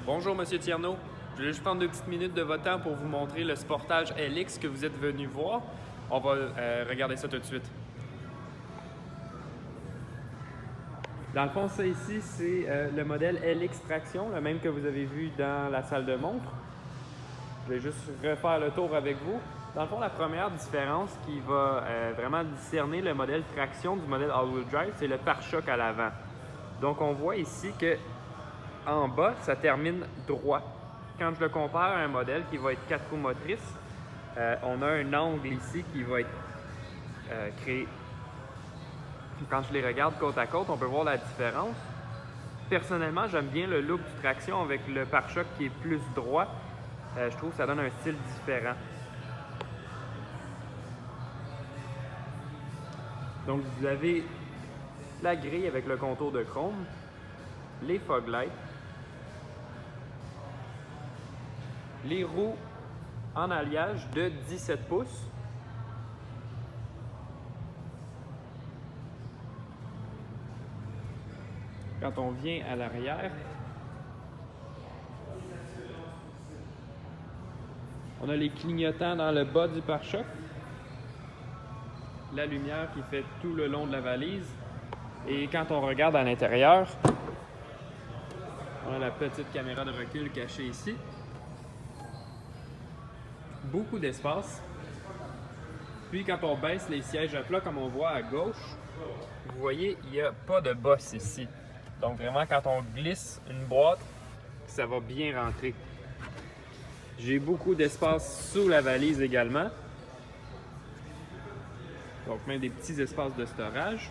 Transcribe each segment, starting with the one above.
Bonjour Monsieur Tierno, je vais juste prendre 2 petites minutes de votre temps pour vous montrer le Sportage LX que vous êtes venu voir. On va regarder ça tout de suite. Dans le fond, ça ici, c'est le modèle LX Traction, le même que vous avez vu dans la salle de montre. Je vais juste refaire le tour avec vous. Dans le fond, la première différence qui va vraiment discerner le modèle traction du modèle all-wheel drive, c'est le pare-choc à l'avant. Donc, on voit ici que en bas, ça termine droit. Quand je le compare à un modèle qui va être 4 roues motrices, on a un angle ici qui va être créé. Quand je les regarde côte à côte, on peut voir la différence. Personnellement, j'aime bien le look du traction avec le pare-choc qui est plus droit. Je trouve que ça donne un style différent. Donc, vous avez la grille avec le contour de chrome, les fog lights, les roues en alliage de 17 pouces. Quand on vient à l'arrière, on a les clignotants dans le bas du pare-choc, la lumière qui fait tout le long de la valise. Et quand on regarde à l'intérieur, on a la petite caméra de recul cachée ici. Beaucoup d'espace. Puis quand on baisse les sièges à plat, comme on voit à gauche, vous voyez, il n'y a pas de bosse ici. Donc vraiment, quand on glisse une boîte, ça va bien rentrer. J'ai beaucoup d'espace sous la valise également. Donc même des petits espaces de storage.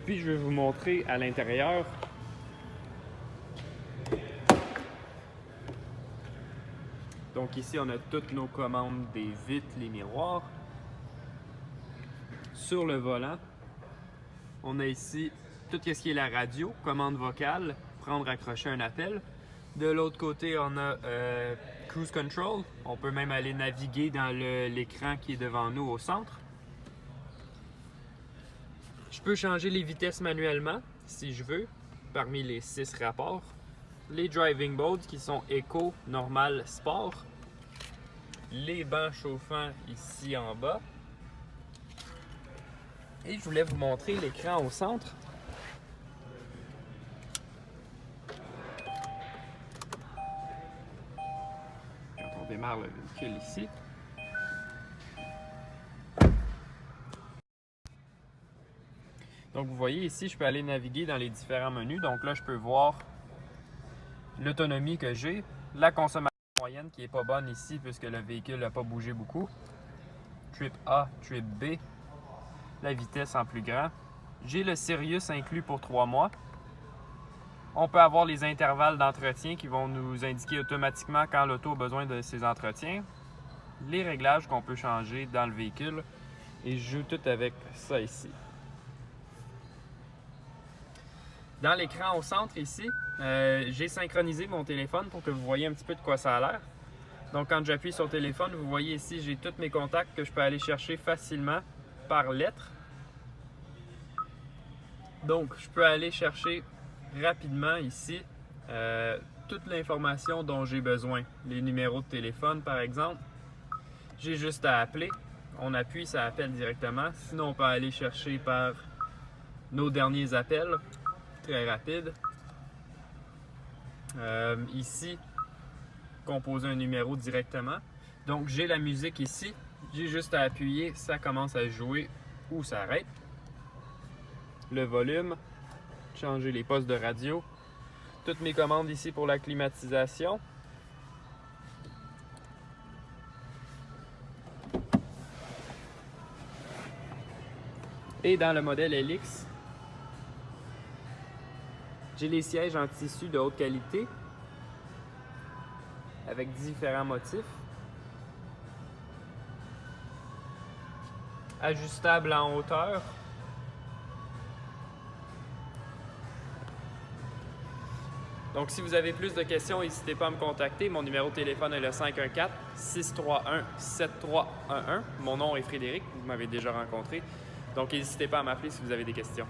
Puis je vais vous montrer à l'intérieur. Donc ici, on a toutes nos commandes des vitres, les miroirs. Sur le volant, on a ici tout ce qui est la radio, commande vocale, prendre, accrocher un appel. De l'autre côté, on a Cruise Control. On peut même aller naviguer dans l'écran qui est devant nous au centre. Je peux changer les vitesses manuellement, si je veux, parmi les 6 rapports. Les driving modes qui sont Eco, Normal, Sport. Les bancs chauffants ici en bas. Et je voulais vous montrer l'écran au centre. Quand on démarre le véhicule ici. Donc vous voyez ici, je peux aller naviguer dans les différents menus. Donc là, je peux voir l'autonomie que j'ai, la consommation moyenne qui n'est pas bonne ici puisque le véhicule n'a pas bougé beaucoup. Trip A, Trip B, la vitesse en plus grand. J'ai le Sirius inclus pour 3 mois. On peut avoir les intervalles d'entretien qui vont nous indiquer automatiquement quand l'auto a besoin de ses entretiens. Les réglages qu'on peut changer dans le véhicule. Et je joue tout avec ça ici. Dans l'écran au centre ici, j'ai synchronisé mon téléphone pour que vous voyez un petit peu de quoi ça a l'air. Donc quand j'appuie sur le téléphone, vous voyez ici, j'ai tous mes contacts que je peux aller chercher facilement par lettre. Donc je peux aller chercher rapidement ici toute l'information dont j'ai besoin. Les numéros de téléphone par exemple. J'ai juste à appeler. On appuie, ça appelle directement. Sinon on peut aller chercher par nos derniers appels. Très rapide. Ici, composer un numéro directement. Donc, j'ai la musique ici. J'ai juste à appuyer, ça commence à jouer ou ça arrête. Le volume, changer les postes de radio. Toutes mes commandes ici pour la climatisation. Et dans le modèle LX, j'ai les sièges en tissu de haute qualité avec différents motifs. Ajustable en hauteur. Donc si vous avez plus de questions, n'hésitez pas à me contacter. Mon numéro de téléphone est le 514-631-7311. Mon nom est Frédéric, vous m'avez déjà rencontré. Donc, n'hésitez pas à m'appeler si vous avez des questions.